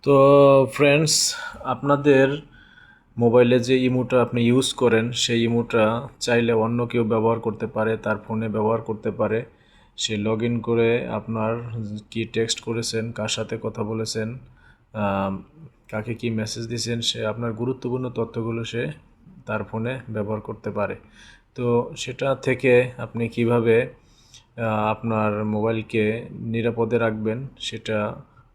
তো ফ্রেন্ডস, আপনাদের মোবাইলে যে ইমোটা আপনি ইউজ করেন সেই ইমোটা চাইলে অন্য কেউ ব্যবহার করতে পারে, তার ফোনে ব্যবহার করতে পারে। সে লগ ইন করে আপনার কি টেক্সট করেছেন, কার সাথে কথা বলেছেন, আম, কাকে কি মেসেজ দিয়েছেন, সে আপনার গুরুত্বপূর্ণ তথ্যগুলো সে তার ফোনে ব্যবহার করতে পারে। তো সেটা থেকে আপনি কিভাবে আপনার মোবাইলকে নিরাপদে রাখবেন সেটা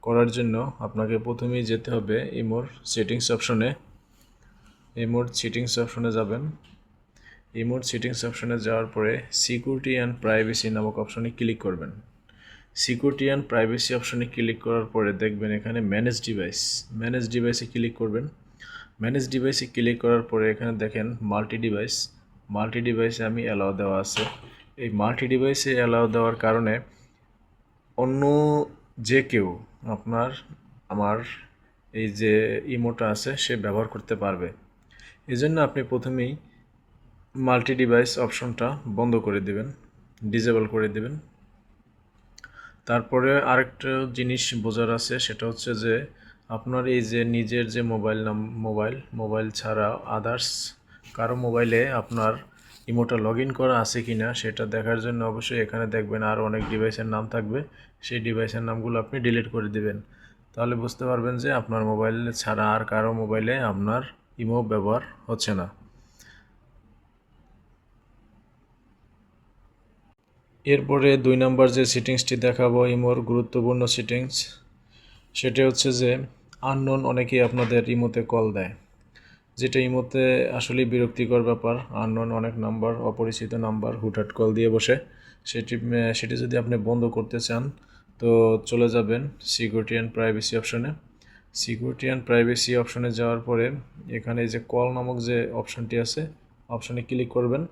করার জন্য আপনাকে প্রথমেই যেতে হবে ইমোর সেটিংস অপশনে যাবেন। ইমোর সেটিংস অপশনে যাওয়ার পরে সিকিউরিটি অ্যান্ড প্রাইভেসি নামক অপশনে ক্লিক করবেন। সিকিউরিটি অ্যান্ড প্রাইভেসি অপশনে ক্লিক করার পরে দেখবেন এখানে ম্যানেজ ডিভাইসে ক্লিক করবেন। ম্যানেজ ডিভাইসে ক্লিক করার পরে এখানে দেখেন মাল্টি ডিভাইসে আমি অ্যালাউ দেওয়া আছে। এই মাল্টি ডিভাইসে অ্যালাউ দেওয়ার কারণে অন্য যে কেউ আমার এই যে ইমোটা আছে সে ব্যবহার করতে পারবে। এজন্য আপনি প্রথমেই মাল্টি ডিভাইস অপশনটা বন্ধ করে দিবেন, ডিসেবল করে দিবেন। তারপরে আরেকটা জিনিস বোঝার আছে, সেটা হচ্ছে যে আপনার এই যে নিজের যে মোবাইল ছাড়া আদার্স কারো মোবাইলে আপনার ইমোটা লগ ইন করা আছে কি না সেটা দেখার জন্য অবশ্যই এখানে দেখবেন আর অনেক ডিভাইসের নাম থাকবে। সেই ডিভাইসের নামগুলো আপনি ডিলিট করে দিবেন। তাহলে বুঝতে পারবেন যে আপনার মোবাইল ছাড়া আর কারো মোবাইলে আপনার ইমো ব্যবহার হচ্ছে না। এরপরে 2 নাম্বার যে সেটিংসটি দেখাবো ইমোর গুরুত্বপূর্ণ সেটিংস, সেটা হচ্ছে যে আননোন অনেকেই আপনাদের ইমোতে কল দেয়, যেটা ইমোতে আসলেই বিরক্তিকর ব্যাপার। আননোন অনেক নাম্বার, অপরিচিত নাম্বার হুটহাট কল দিয়ে বসে। সেটি যদি আপনি বন্ধ করতে চান তো চলে যাবেন সিকিউরিটি অ্যান্ড প্রাইভেসি অপশনে। সিকিউরিটি অ্যান্ড প্রাইভেসি অপশনে যাওয়ার পরে এখানে যে কল নামক যে অপশনটি আছে অপশনে ক্লিক করবেন।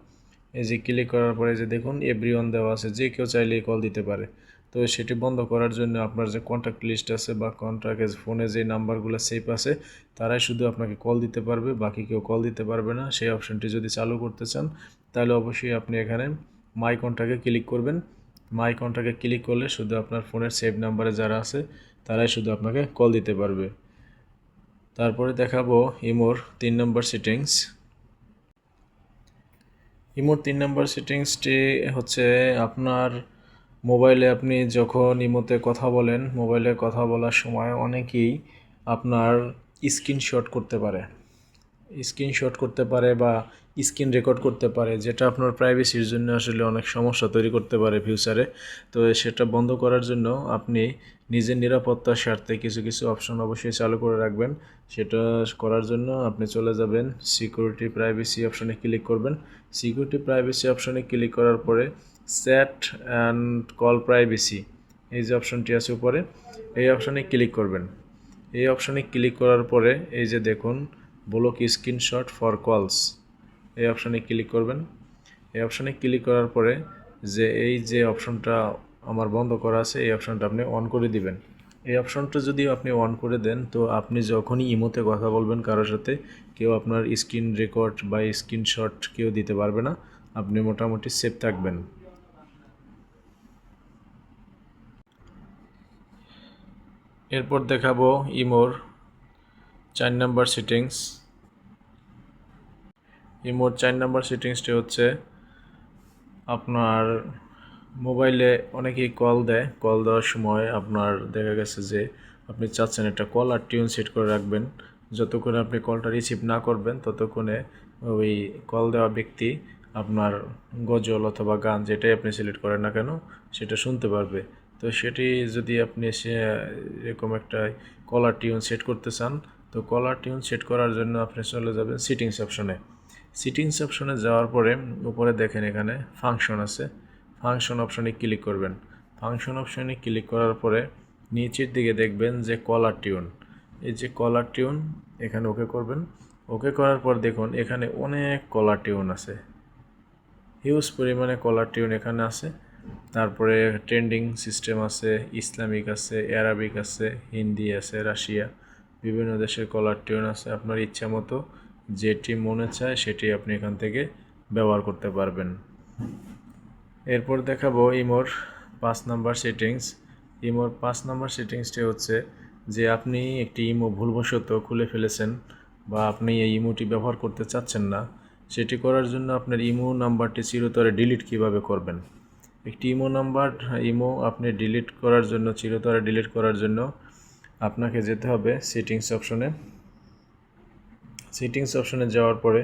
এই যে ক্লিক করার পরে যে দেখুন এভরিওয়ান দেওয়া আছে, যে কেউ চাইলেই কল দিতে পারে। তো সেটি বন্ধ করার জন্য আপনার যে কন্ট্যাক্ট লিস্ট আছে বা কন্ট্যাক্ট ফোনে যে নাম্বারগুলো সেভ আছে তারাই শুধু আপনাকে কল দিতে পারবে, বাকি কেউ কল দিতে পারবে না। সেই অপশনটি যদি চালু করতে চান তাহলে অবশ্যই আপনি এখানে মাই কন্ট্যাক্টে ক্লিক করবেন। মাই কন্ট্যাক্টে ক্লিক করলে শুধু আপনার ফোনের সেভ নাম্বারে যারা আছে তারাই শুধু আপনাকে কল দিতে পারবে। তারপরে দেখাবো ইমোর 3 নম্বর সেটিংস। ইমোর 3 নম্বর সেটিংসটি হচ্ছে আপনার মোবাইলে আপনি যখন ইমোতে কথা বলেন, মোবাইলে কথা বলার সময় অনেকেই আপনার স্ক্রিনশট করতে পারে বা স্ক্রিন রেকর্ড করতে পারে, যেটা আপনার প্রাইভেসির জন্য আসলে অনেক সমস্যা তৈরি করতে পারে ফিউচারে। তো সেটা বন্ধ করার জন্য আপনি নিজের নিরাপত্তার স্বার্থে কিছু কিছু অপশন অবশ্যই চালু করে রাখবেন। সেটা করার জন্য আপনি চলে যাবেন সিকিউরিটি প্রাইভেসি অপশনে ক্লিক করবেন। সিকিউরিটি প্রাইভেসি অপশনে ক্লিক করার পরে সেট অ্যান্ড কল প্রাইভেসি এই যে অপশনটি আছে উপরে, এই অপশনে ক্লিক করবেন। এই অপশনে ক্লিক করার পরে এই যে দেখুন ব্লক স্ক্রিনশট ফর কলস, এই অপশনে ক্লিক করবেন। এই অপশনে ক্লিক করার পরে যে এই যে অপশনটা আমার বন্ধ করা আছে এই অপশনটা আপনি অন করে দিবেন। এই অপশনটা যদি আপনি অন করে দেন তো আপনি যখনই ইমোতে কথা বলবেন কারোর সাথে কেউ আপনার স্ক্রিন রেকর্ড বা স্ক্রিনশট কেউ দিতে পারবে না, আপনি মোটামুটি সেফ থাকবেন। এরপর দেখাবো ইমোর 4 নাম্বার সেটিংস। ইমোর 4 নাম্বার সেটিংসটি হচ্ছে আপনার মোবাইলে অনেকেই কল দেয়, কল দেওয়ার সময় আপনার দেখা গেছে যে আপনি চাচ্ছেন একটা কল আর টিউন সেট করে রাখবেন। যতক্ষণে আপনি কলটা রিসিভ না করবেন ততক্ষণে ওই কল দেওয়া ব্যক্তি আপনার গজল অথবা গান যেটাই আপনি সিলেক্ট করেন না কেন সেটা শুনতে পারবে। তো সেটি যদি আপনি এরকম একটা কলার টিউন সেট করতে চান তো কলার টিউন সেট করার জন্য আপনি চলে যাবেন সিটিংস অপশনে যাওয়ার পরে উপরে দেখেন এখানে ফাংশন আছে, ফাংশন অপশনে ক্লিক করবেন। ফাংশন অপশনে ক্লিক করার পরে নিচের দিকে দেখবেন যে কলার টিউন, এই যে কলার টিউন এখানে ওকে করবেন। ওকে করার পর দেখুন এখানে অনেক কলার টিউন আছে, হিউজ পরিমাণে কলার টিউন এখানে আছে। তারপরে ট্রেন্ডিং সিস্টেম আছে, ইসলামিক আছে, অ্যারাবিক আছে, হিন্দি আছে, রাশিয়া, বিভিন্ন দেশের কলার টিউন আছে। আপনার ইচ্ছা মতো যেটি মনে চায় সেটি আপনি এখান থেকে ব্যবহার করতে পারবেন। এরপর দেখাবো ইমোর 5 নাম্বার সেটিংস। ইমোর 5 নাম্বার সেটিংসটি হচ্ছে যে আপনি একটি ইমো ভুলবশত খুলে ফেলেছেন বা আপনি এই ইমোটি ব্যবহার করতে চাচ্ছেন না, সেটি করার জন্য আপনার ইমো নাম্বারটি চিরতরে ডিলিট কিভাবে করবেন। একটি ইমো আপনি ডিলিট করার জন্য, চিরতরে ডিলিট করার জন্য আপনাকে যেতে হবে সেটিংস অপশনে। সেটিংস অপশনে যাওয়ার পরে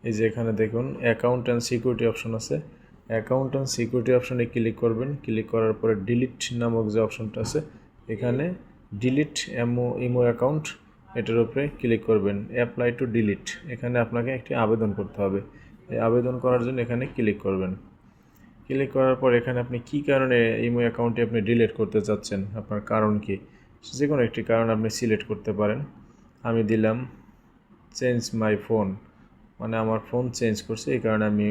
এই যে এখানে দেখুন অ্যাকাউন্ট অ্যান্ড সিকিউরিটি অপশন আছে। অ্যাকাউন্ট অ্যান্ড সিকিউরিটি অপশনে ক্লিক করবেন। ক্লিক করার পরে ডিলিট নামক যে অপশনটা আছে এখানে ডিলিট ইমো অ্যাকাউন্ট, এটার উপরে ক্লিক করবেন। অ্যাপ্লাই টু ডিলিট, এখানে আপনাকে একটি আবেদন করতে হবে। এই আবেদন করার জন্য এখানে ক্লিক করবেন। ক্লিক করার পর এখানে আপনি কী কারণে ইমো অ্যাকাউন্টটি আপনি ডিলিট করতে চাচ্ছেন, আপনার কারণ কি, যে কোনো একটি কারণ আপনি সিলেক্ট করতে পারেন। আমি দিলাম চেঞ্জ মাই ফোন, মানে আমার ফোন চেঞ্জ করছে, এই কারণে আমি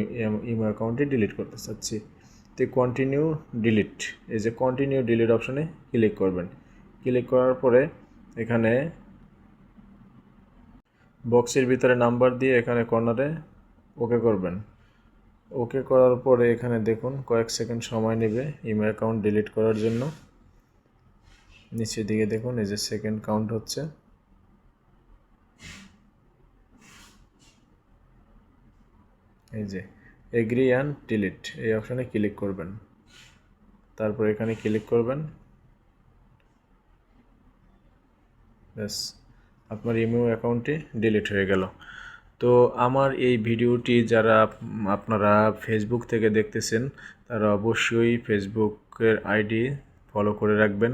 ইমো অ্যাকাউন্টটি ডিলিট করতে চাচ্ছি। তো কন্টিনিউ ডিলিট, এই যে কন্টিনিউ ডিলিট অপশনে ক্লিক করবেন। ক্লিক করার পরে এখানে বক্সের ভিতরে নাম্বার দিয়ে এখানে কর্নারে ওকে করবেন। ওকে করার পরে এখানে দেখুন কয়েক সেকেন্ড সময় নেবে ইমো অ্যাকাউন্ট ডিলিট করার জন্য। নিচের দিকে দেখুন এই যে সেকেন্ড কাউন্ট হচ্ছে। এই যে এগ্রি অ্যান্ড ডিলিট এই অপশানে ক্লিক করবেন। তারপর এখানে ক্লিক করবেন। ব্যাস, আপনার ইমো অ্যাকাউন্টটি ডিলিট হয়ে গেল। তো আমার এই ভিডিওটি যারা আপনারা ফেসবুক থেকে দেখতেছেন তারা অবশ্যই ফেসবুকের আইডি ফলো করে রাখবেন।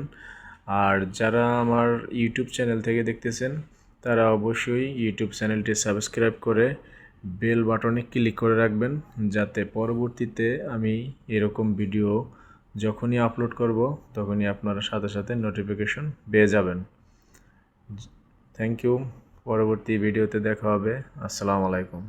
আর যারা আমার ইউটিউব চ্যানেল থেকে দেখতেছেন তারা অবশ্যই ইউটিউব চ্যানেলটি সাবস্ক্রাইব করে বেল বাটনে ক্লিক করে রাখবেন, যাতে পরবর্তীতে আমি এরকম ভিডিও যখনই আপলোড করব তখনই আপনারা সাথে সাথে নোটিফিকেশন পেয়ে যাবেন। Thank you. পরবর্তী ভিডিওতে দেখা হবে। আসসালামু আলাইকুম।